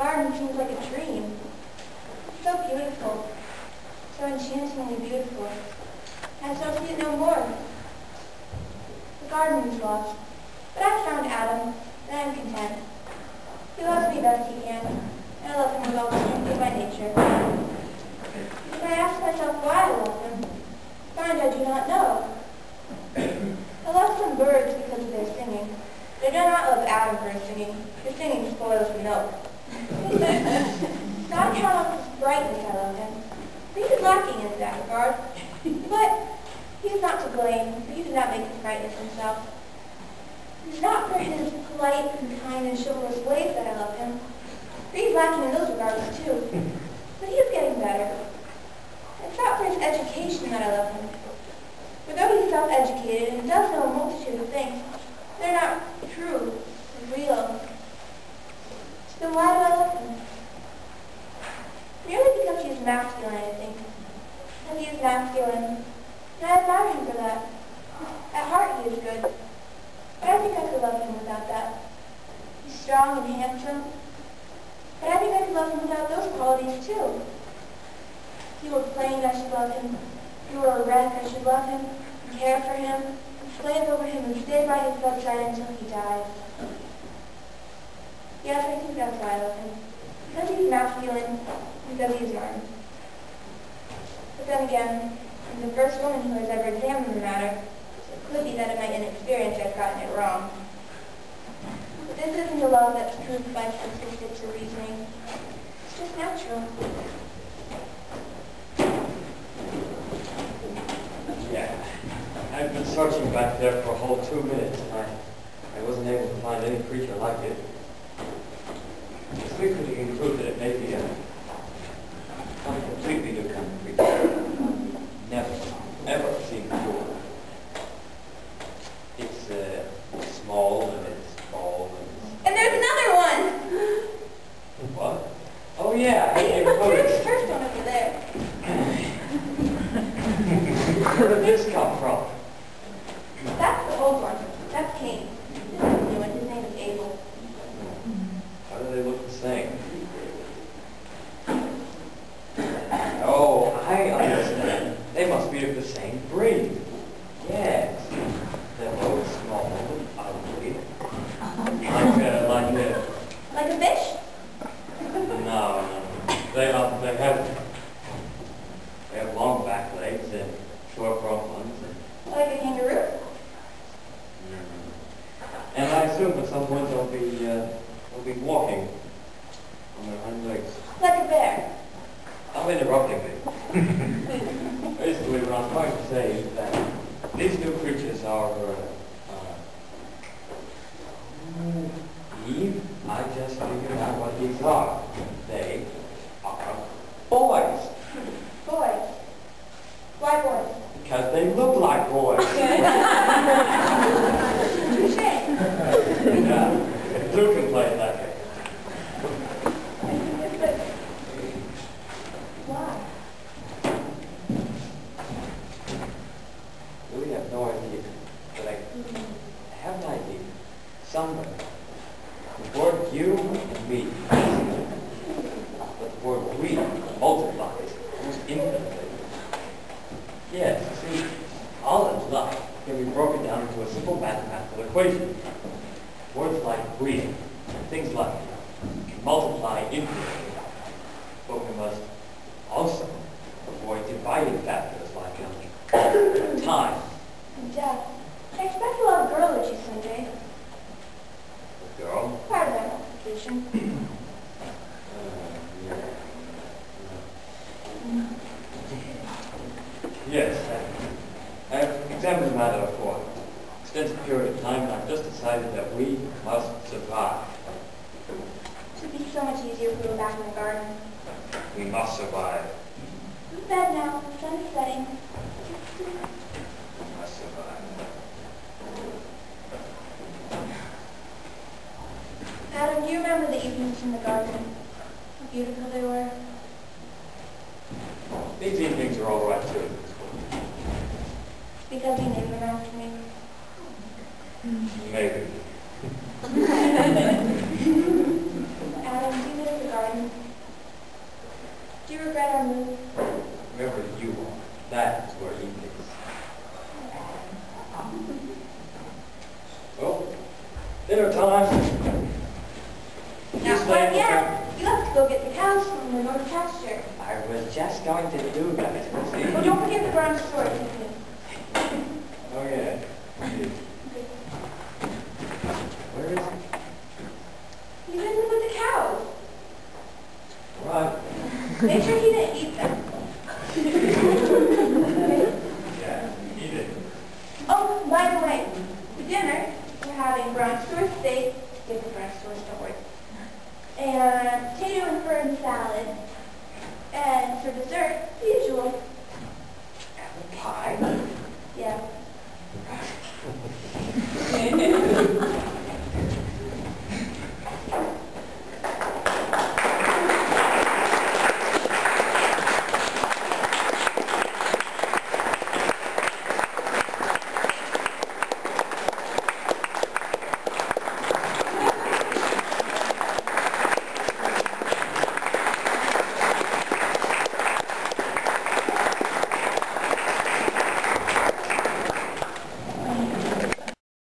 garden seems like a dream. It's so beautiful, so enchantingly beautiful. I shall see it no more. The garden is lost, but I found Adam, and I am content. He loves me best he can, and I love him with all the strength of my nature. If I ask myself why I love him, I find I do not know. I love some birds because of their singing. But I do not love Adam for his singing. His singing spoils the milk. Not count on his brightness I love him. He is lacking in that regard. But he is not to blame, for he did not make his brightness himself. It is not for his polite and kind and chivalrous ways that I love him, for he is lacking in those regards too. But he is getting better. It's not for his education that I love him. For though he is self-educated and does know a multitude of things, they're not true and real. So then why do I love him? Merely because he is masculine, I think. And he is masculine, and I admire him for that. At heart he is good, but I think I could love him without that. He's strong and handsome, but I think I could love him without those qualities too. If he were plain, I should love him. If he were a wreck, I should love him, and care for him, and slave over him, and stay by his bedside until he dies. Yes, I think that's why I love him. Because he's masculine, because he's young. But then again, I'm the first woman who has ever examined the matter, so it could be that in my inexperience I've gotten it wrong. But this isn't a love that's proved by statistics or reasoning. It's just natural. Yeah, I've been searching back there for a whole 2 minutes, and I wasn't able to find any creature like it. It's quickly concluded that it may be a completely new kind of creature. Never, ever seen before. It's small and it's bald And there's another one! What? Oh yeah, hey, There's the first one over there. Where did this come from? That's the old one. That's Cain. This is the new one. His name is Abel. Why do they look the same? Oh, I understand. They must be of the same breed. Yes. They're both small and ugly. Like a fish? No. They have long back legs and short front ones. Like a kangaroo? And I assume at some point they'll be walking on their hind legs. Like a bear? I'm interrupting you. Basically, what I'm trying to say is that these new creatures are, Eve, I just figured out what these are. They are boys. Boys. Why boys? Because they look like boys. Touche. Yeah, Luke can play it that way. Why? We have no idea, but I have an idea. Somewhere, the word you and me, but the word we multiplies almost infinitely. Yes, see, all of life can be broken down into a simple mathematical equation. Words like we, things like can multiply infinitely, but we must also avoid dividing factors like time. And death. I expect you'll have girl-issues someday. A girl? Part of that multiplication. Yes, I've examined the matter for an extensive period of time, and I've just decided that we must survive. It would be so much easier if we were back in the garden. We must survive. I'm in bed now. The sun is setting. We must survive. Adam, do you remember the evenings in the garden? How beautiful they were. These evenings are all right, too. Because you named them after me. Maybe. Adam, do you miss the garden? Do you regret our move? Wherever you are, that is where he is. Well, dinner time. Not quite yet. You have to go get the cows from the north pasture. I was just going to do that. See? Oh, don't forget the brown sword. Oh, yeah. Where is he? He's in with the cows. All right. Make sure he didn't eat them. Yeah, he did. Oh, by the way, for dinner, we're having brown sword steak. Get the brown sword, don't worry. And potato and fern salad. And for dessert, the usual. Apple pie? Yeah.